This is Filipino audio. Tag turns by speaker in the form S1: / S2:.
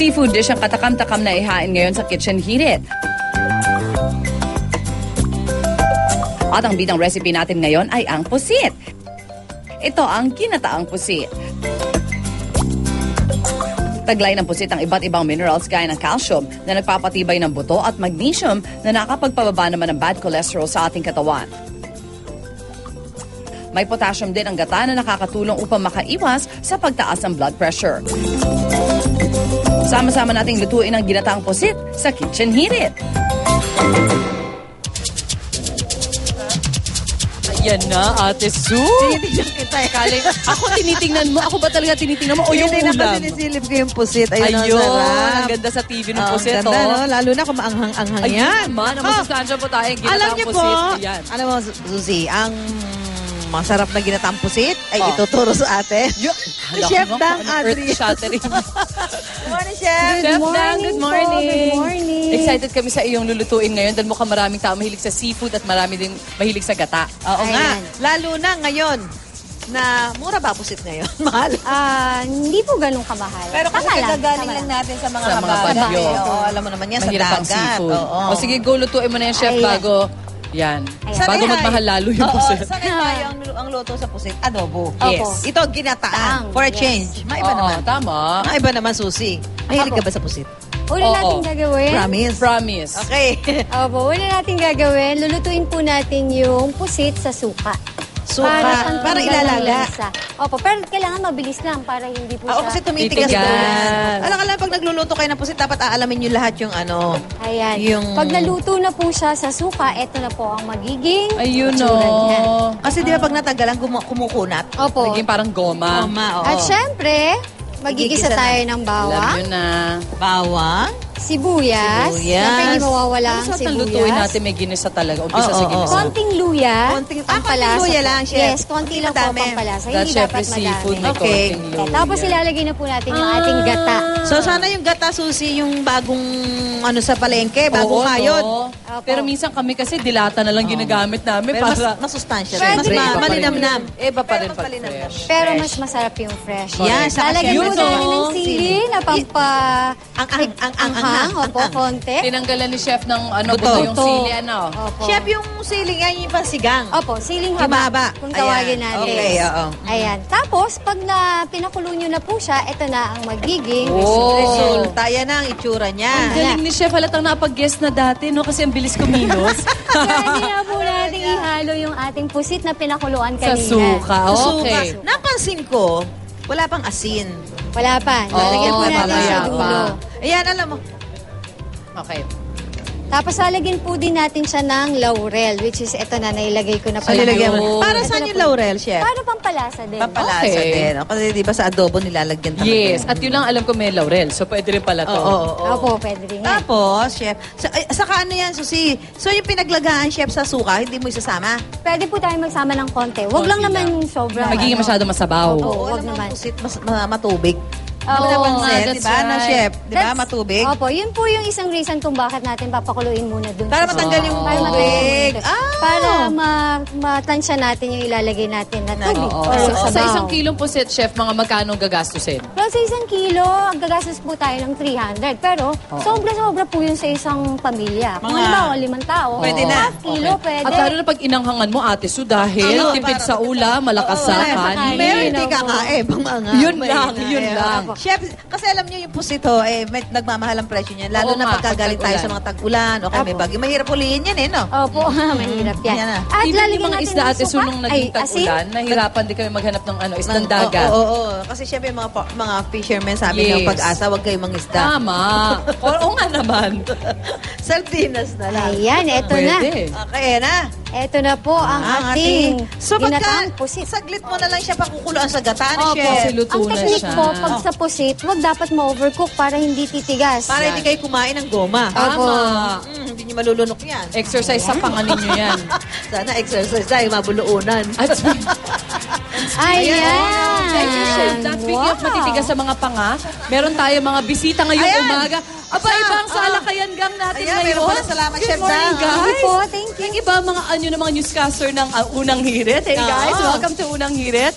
S1: Seafood dish ang katakam-takam na ihain ngayon sa Kitchen Hirit. At ang bidang recipe natin ngayon ay ang pusit. Ito ang ginataang pusit. Taglay ng pusit ang iba't ibang minerals gaya ng calcium na nagpapatibay ng buto at magnesium na nakapagpababa naman ng bad cholesterol sa ating katawan. May potassium din ang gata na nakakatulong upang makaiwas sa pagtaas ng blood pressure. Sama-sama nating lutuin ang ginataang pusit sa Kitchen Hirit. Ayan na, Ate Sue.
S2: Tinitingnan kita eh.
S1: Ako tinitingnan mo. Ako ba talaga tinitingnan mo? O yung
S2: Hindi
S1: ulam?
S2: naman sinisilip ko yung pusit. Ayun,
S1: Ayun,
S2: ang sarap.
S1: ang ganda sa TV ng pusit.
S2: Ang ganda, no? Lalo na kung maanghang-anghang
S1: Ayun
S2: yan.
S1: naman, ang masustansya po tayo.
S2: Alam niyo po,
S1: Ayan.
S2: alam mo, Susie, ang masarap na ginataang pusit ay ituturo sa atin. Chef Dang Adri.
S1: Earth-shattering.
S2: Good morning, Chef.
S1: Chef Dang, good morning.
S3: Good morning.
S1: Excited kami sa iyong lulutuin ngayon dahil mukhang maraming tao mahilig sa seafood at marami din mahilig sa gata.
S2: Oo nga.
S3: Ayan.
S2: Lalo na ngayon na mura ba pusit ngayon? Mahal.
S3: Hindi po ganun kamahal.
S2: Pero kasi
S3: Tama
S2: kagagaling
S3: tama
S2: lang natin sa mga
S1: Sa mga
S2: habagat.
S1: bagyo.
S2: Oo, alam mo naman yan, sa
S1: Mahirap ang
S2: dagat.
S1: seafood.
S2: Oo.
S1: O sige, go lutuin mo na yan, Chef,
S3: Ayan.
S1: bago... Yan.
S3: Ayan.
S1: Bago magmahal lalo yung pusit.
S2: Oo, sanay tayo ang luto sa pusit. Adobo.
S1: Yes.
S2: Ito, ginataan.
S3: Taang,
S2: For a
S3: yes.
S2: change. Maiba
S1: Oo,
S2: naman.
S1: tama.
S2: Maiba naman, Susie. Mahilig
S3: Opo.
S2: ka ba sa pusit?
S3: Una
S1: Oo.
S3: natin gagawin.
S2: Promise?
S1: Promise.
S2: Okay.
S3: Opo, una natin gagawin. Lulutuin po natin yung pusit sa suka.
S2: Suka.
S3: siyang
S2: Para
S3: tanggal ng
S2: ilalaga.
S3: lansa. Opo, pero kailangan mabilis lang para hindi po
S2: Ako
S3: siya...
S2: kasi tumitigas
S1: Titigas.
S2: doon. Alam ka lang, pag nagluluto kayo ng pusit, dapat aalamin nyo lahat yung ano.
S3: Ayan.
S2: Yung-
S3: Pag naluto na po siya sa suka, ito na po ang magiging
S1: Ayun,
S3: itsura niya.
S1: no.
S2: Kasi di ba pag natagalan, kumukunat.
S3: Opo.
S1: Naging parang goma.
S2: Tama, oo.
S3: At syempre, magigisa
S2: Gigisa na.
S3: tayo ng
S1: Alam
S3: bawang,
S1: nyo na.
S2: Bawang.
S3: sibuyas.
S2: Sibuyas.
S3: Siyempre, hindi mawawala ang
S1: Sa
S3: sibuyas.
S1: lutuin natin may ginisa talaga. Umpisa
S2: Oo,
S1: sa
S2: oo,
S1: ginisa.
S3: Konting luya.
S2: Konting
S3: pampalasa
S2: luya
S3: po.
S2: lang, Chef.
S3: Yes, konti
S2: Hindi
S3: lang po
S2: madami.
S3: pampalasa.
S1: Dahil
S3: Hindi
S1: syempre
S3: dapat
S1: seafood may
S3: madami.
S2: Okay.
S1: konting luya.
S3: Tapos ilalagay na po natin yung ating gata.
S2: So, sana yung gata, Susie, yung bagong ano sa palengke, bagong
S1: Oo,
S2: kayod.
S1: no?
S3: Opo.
S1: Pero minsan kami kasi dilata na lang ginagamit namin
S2: Pero
S1: para...
S2: masustansya
S3: Pwede
S2: rin. Mas
S3: rin.
S2: malinamnam.
S1: Iba pa rin
S2: Pero
S1: pag
S2: malinamnam.
S1: fresh.
S3: Pero
S1: Fresh.
S3: mas masarap yung fresh.
S2: Yan, saka
S3: Lalagyan
S1: syempre,
S3: po natin
S1: no?
S3: ng sili na pampa...
S2: Ang
S3: Opo, konti.
S1: Tinanggalan ni Chef ng ano,
S2: Buto.
S1: buto yung
S3: Buto.
S1: sili, ano.
S3: Opo.
S2: Chef, yung siling yan, yung pansigang.
S3: Opo, siling
S2: Yung mahaba.
S3: haba. Kung tawagin
S2: Ayan.
S3: natin.
S2: Okay, oo.
S3: Ayan. Tapos, pag pinakulo nyo na po siya, ito na ang magiging
S1: Oh.
S2: Resulta, yan ang itsura niya.
S1: Ang galing ni Chef, halatang napag-guess na dati, no? Kasi ang bilis kumilos.
S3: Pwede na po natin ihalo yung ating pusit na pinakuluan
S1: Sa
S3: kanina.
S1: suka,
S2: Suka.
S1: okay.
S2: Napansin ko, wala pang asin.
S3: Wala pa. Lalagyan po natin
S1: mamaya
S3: sa
S1: pa.
S3: dulo.
S2: Ayan, alam mo.
S1: Okay.
S3: Tapos lalagyan po din natin siya ng laurel, which is ito na, nailagay ko na
S2: So,
S3: pala.
S2: nilagyan mo.
S1: Ayun.
S2: Para
S3: Ito
S2: saan
S3: na
S2: yung
S3: po.
S2: laurel, Chef?
S3: Para pampalasa din.
S2: Pampalasa
S1: Okay.
S2: din. O, kasi di ba sa adobo nilalagyan talaga.
S1: Yes, at yun lang alam ko may laurel. So, pwede rin pala to.
S2: Oo, oo, oo.
S3: Opo, pwede rin yan.
S2: Tapos, Chef, saka ano yan, Susie? So, yung pinaglagaan, Chef, sa suka, hindi mo isasama?
S3: Pwede po tayo magsama ng konti. Huwag lang
S1: Konti
S3: naman sobrang...
S1: Magiging masyado masabaw.
S3: Oo, wag
S2: alam mo,
S3: naman.
S2: pusit, matubig.
S3: Oo,
S2: Napansin,
S1: nga,
S2: di ba,
S1: that's
S2: no,
S1: right.
S2: Chef? Di ba,
S3: That's-
S2: matubig?
S3: Opo, yun po yung isang reason kung bakit natin papakuluin muna dun.
S2: Para
S3: sa
S2: matanggal
S3: suka.
S2: yung
S3: Para matanggal
S2: tubig.
S3: yung tubig.
S2: Ah!
S3: Para matansya natin yung ilalagay natin na tubig.
S1: Oo.
S3: Or
S1: Sa
S3: sabaw.
S1: isang kilong pusit, Chef, mga magkano gagastusin?
S3: Pero sa isang kilo, ang gagastos po tayo ng 300. Pero sobra-sobra po yun sa isang pamilya. Kung
S2: Mga-
S3: halimbawa, 5 tao,
S2: Pwede na.
S3: half kilo, pwede.
S1: At lalo na pag inanghangan mo, Ate Su, dahil
S2: Oo,
S1: tipid
S2: para-
S1: sa ulam, malakas sa
S3: Oo,
S1: kanin.
S2: Meron hindi
S3: Opo.
S2: kakaib. Mga
S1: Yun lang, yun lang.
S2: Chef, kasi alam niyo yung pusito, may nagmamahal ang presyo niyan. Lalo
S1: Oo
S2: na
S1: nga,
S2: pagkagaling tayo
S1: pag
S2: sa mga tag-ulan o kaya may
S3: Opo.
S2: bagyo. Mahirap ulihin yan no?
S3: Opo, mahirap yan.
S2: Yan na.
S3: At
S1: Even
S3: lalagyan
S1: yung mga
S3: natin
S1: isda,
S3: ng
S1: Ate Su,
S3: suka.
S1: nung naging
S3: Ay, asin.
S1: tag-ulan, nahirapan din kami maghanap ng isdang dagat.
S2: Oo. Kasi syempre mga fishermen sabi
S1: Yes.
S2: ng pag-asa, huwag kayong mangisda.
S1: Tama. Oo nga naman.
S2: Sardinas na lang.
S3: Ayan, eto na.
S1: Pwede.
S2: Okay na.
S3: Eto na po ang ating
S2: So
S3: ginataang
S2: pagka
S3: pusit.
S2: saglit mo na lang siya pakukuluan sa gata, ano,
S1: Opo,
S2: Chef?
S1: siluto
S3: Ang
S1: na
S3: technique
S1: siya.
S3: po, pag sa pusit, wag dapat ma-overcook para hindi titigas.
S2: Para hindi kayo kumain ng goma.
S1: Tama.
S2: Hindi nyo malulunok yan.
S1: Exercise sa panganin nyo yan.
S2: Sana exercise tayo, mabuluunan.
S1: At
S3: Ayan!
S1: Thank you, Chef. That speaking of matitigas sa mga panga, meron tayo mga bisita ngayong
S2: Ayan.
S1: umaga. Aba, ibang salakayan gang natin
S2: Ayan,
S1: ngayon.
S2: meron pala. Salamat,
S1: Good
S2: Chef
S1: morning,
S2: Dang.
S1: guys.
S3: Thank you po, thank you.
S1: Yung iba, mga mga newscaster ng Unang Hirit. Hey, guys, welcome to Unang Hirit.